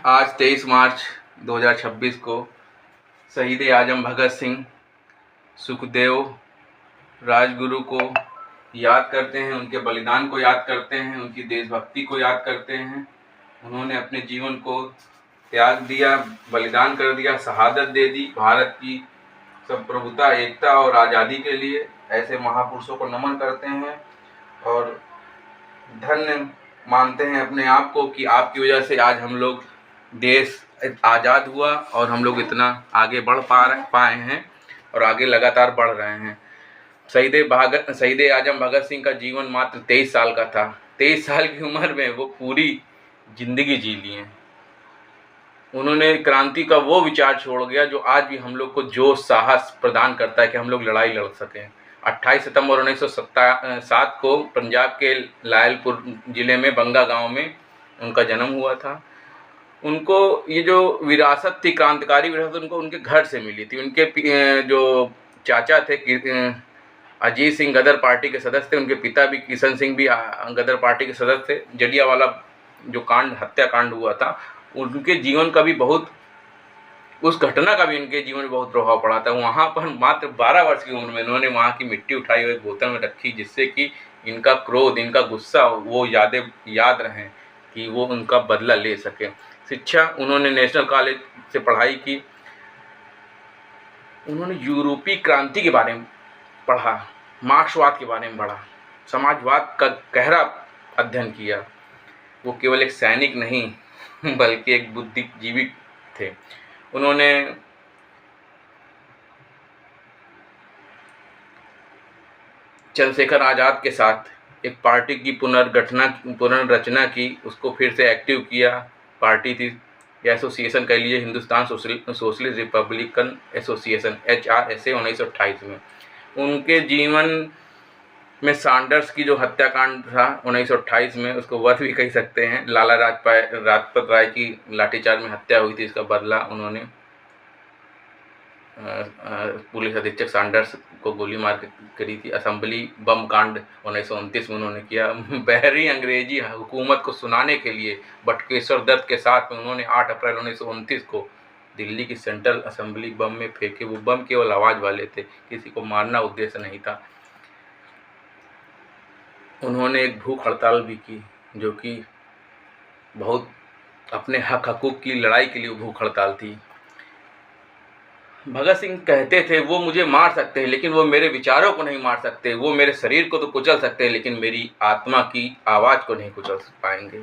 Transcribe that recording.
आज 23 मार्च 2026 को शहीद आजम भगत सिंह, सुखदेव, राजगुरु को याद करते हैं, उनके बलिदान को याद करते हैं, उनकी देशभक्ति को याद करते हैं। उन्होंने अपने जीवन को त्याग दिया, बलिदान कर दिया, शहादत दे दी भारत की संप्रभुता, एकता और आज़ादी के लिए। ऐसे महापुरुषों को नमन करते हैं और धन्य मानते हैं अपने आप को कि आपकी वजह से आज हम लोग देश आज़ाद हुआ और हम लोग इतना आगे बढ़ पाए हैं और आगे लगातार बढ़ रहे हैं। शहीद आजम भगत सिंह का जीवन मात्र 23 साल का था। 23 साल की उम्र में वो पूरी जिंदगी जी ली है। उन्होंने क्रांति का वो विचार छोड़ गया जो आज भी हम लोग को जोश साहस प्रदान करता है कि हम लोग लड़ाई लड़ सकें। 28 सितंबर 1907 को पंजाब के लायलपुर ज़िले में बंगा गांव में उनका जन्म हुआ था। उनको ये जो विरासत थी, क्रांतिकारी विरासत, उनको उनके घर से मिली थी। उनके जो चाचा थे अजीत सिंह गदर पार्टी के सदस्य थे, उनके पिता भी किशन सिंह भी गदर पार्टी के सदस्य थे। जलियांवाला जो हत्याकांड हुआ था, उनके जीवन का भी उस घटना का भी उनके जीवन में बहुत प्रभाव पड़ा था। वहाँ पर मात्र 12 वर्ष की उम्र में उन्होंने वहाँ की मिट्टी उठाई और एक बोतल में रखी, जिससे कि इनका क्रोध, इनका गुस्सा वो यादें याद रहें कि वो उनका बदला ले सके। शिक्षा उन्होंने नेशनल कॉलेज से पढ़ाई की। उन्होंने यूरोपीय क्रांति के बारे में पढ़ा, मार्क्सवाद के बारे में पढ़ा, समाजवाद का गहरा अध्ययन किया। वो केवल एक सैनिक नहीं बल्कि एक बुद्धिजीवी थे। उन्होंने चंद्रशेखर आज़ाद के साथ एक पार्टी की पुनर्रचना की, उसको फिर से एक्टिव किया। पार्टी थी या एसोसिएशन कह लीजिए, Hindustan socialist Republican association HRSA 1928 में। उनके जीवन में सैंडर्स की जो हत्याकांड था 1928 में, उसको वध भी कह सकते हैं। लाला राजपत राय की लाठीचार्ज में हत्या हुई थी, इसका बदला उन्होंने पुलिस अधीक्षक सैंडर्स को गोली मार के करी थी। असेंबली बम कांड 1929 में उन्होंने किया। बहरी अंग्रेजी हुकूमत को सुनाने के लिए बटुकेश्वर दत्त के साथ में उन्होंने 8 अप्रैल 1929 को दिल्ली की सेंट्रल असेंबली बम में फेंके। वो बम केवल आवाज़ वाले थे, किसी को मारना उद्देश्य नहीं था। उन्होंने एक भूख हड़ताल भी की, जो कि बहुत अपने हकूक़ की लड़ाई के लिए भूख हड़ताल थी। भगत सिंह कहते थे, वो मुझे मार सकते हैं लेकिन वो मेरे विचारों को नहीं मार सकते। वो मेरे शरीर को तो कुचल सकते हैं लेकिन मेरी आत्मा की आवाज़ को नहीं कुचल पाएंगे।